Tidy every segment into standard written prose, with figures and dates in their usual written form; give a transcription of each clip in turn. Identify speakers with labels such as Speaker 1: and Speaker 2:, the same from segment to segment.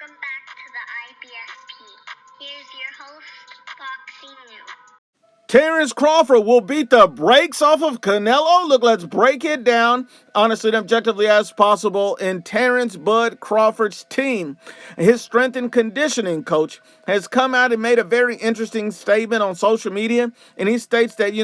Speaker 1: Welcome back to the IBSP. Here's your host, Boxing News.
Speaker 2: Terence Crawford will beat the brakes off of Canelo. Look, let's break it down honestly and objectively as possible in Terence Bud Crawford's team. His strength and conditioning coach has come out and made a very interesting statement on social media. And he states that,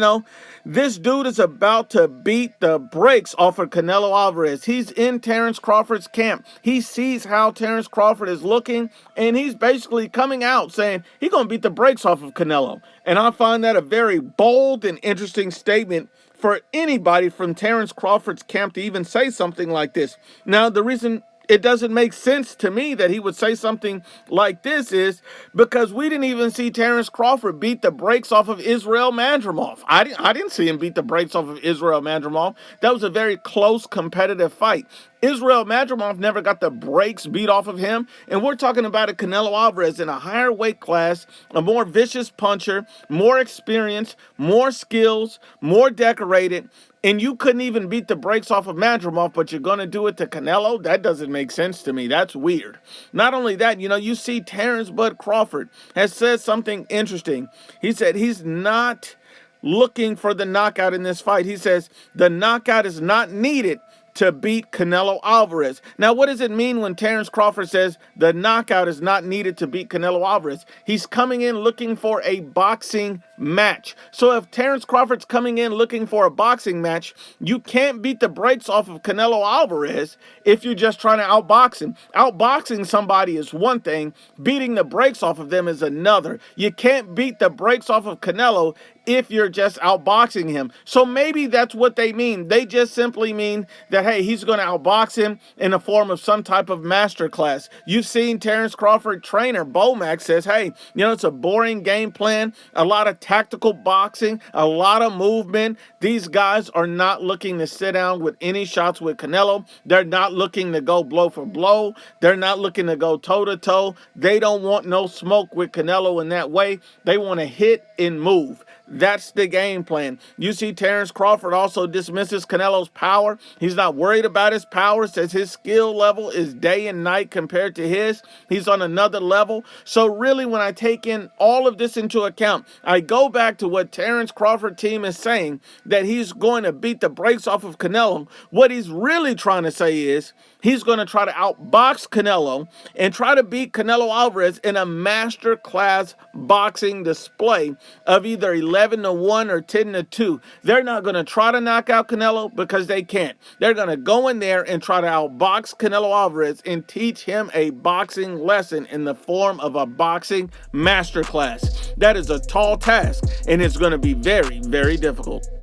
Speaker 2: this dude is about to beat the brakes off of Canelo Alvarez. He's in Terence Crawford's camp. He sees how Terence Crawford is looking, and he's basically coming out saying he's going to beat the brakes off of Canelo. And I find that a very bold and interesting statement for anybody from Terence Crawford's camp to even say something like this. Now, the reason it doesn't make sense to me that he would say something like this is because we didn't even see Terence Crawford beat the brakes off of Israel Madrimov. I didn't see him beat the brakes off of Israel Madrimov. That was a very close competitive fight. Israel Madrimov never got the brakes beat off of him. And we're talking about a Canelo Alvarez in a higher weight class, a more vicious puncher, more experience, more skills, more decorated. And you couldn't even beat the brakes off of Madrimov, but you're going to do it to Canelo? That doesn't make sense to me. That's weird. Not only that, you see Terence Bud Crawford has said something interesting. He said he's not looking for the knockout in this fight. He says the knockout is not needed to beat Canelo Alvarez. Now, what does it mean when Terence Crawford says the knockout is not needed to beat Canelo Alvarez? He's coming in looking for a boxing match. So if Terence Crawford's coming in looking for a boxing match, you can't beat the brakes off of Canelo Alvarez if you're just trying to outbox him. Outboxing somebody is one thing. Beating the brakes off of them is another. You can't beat the brakes off of Canelo if you're just outboxing him. So maybe that's what they mean. They just simply mean that, hey, he's going to outbox him in the form of some type of masterclass. You've seen Terence Crawford trainer Bomac says, hey, it's a boring game plan, a lot of tactical boxing, a lot of movement. These guys are not looking to sit down with any shots with Canelo. They're not looking to go blow for blow. They're not looking to go toe-to-toe. They don't want no smoke with Canelo in that way. They want to hit and move. That's the game plan. You see Terence Crawford also dismisses Canelo's power. He's not worried about his power, says his skill level is day and night compared to his. He's on another level. So really, when I take in all of this into account, I go back to what Terence Crawford team is saying, that he's going to beat the brakes off of Canelo. What he's really trying to say is he's going to try to outbox Canelo and try to beat Canelo Alvarez in a master class boxing display of either 11-1 or 10-2. They're not going to try to knock out Canelo because they can't. They're going to go in there and try to outbox Canelo Alvarez and teach him a boxing lesson in the form of a boxing masterclass. That is a tall task, and it's going to be very, very difficult.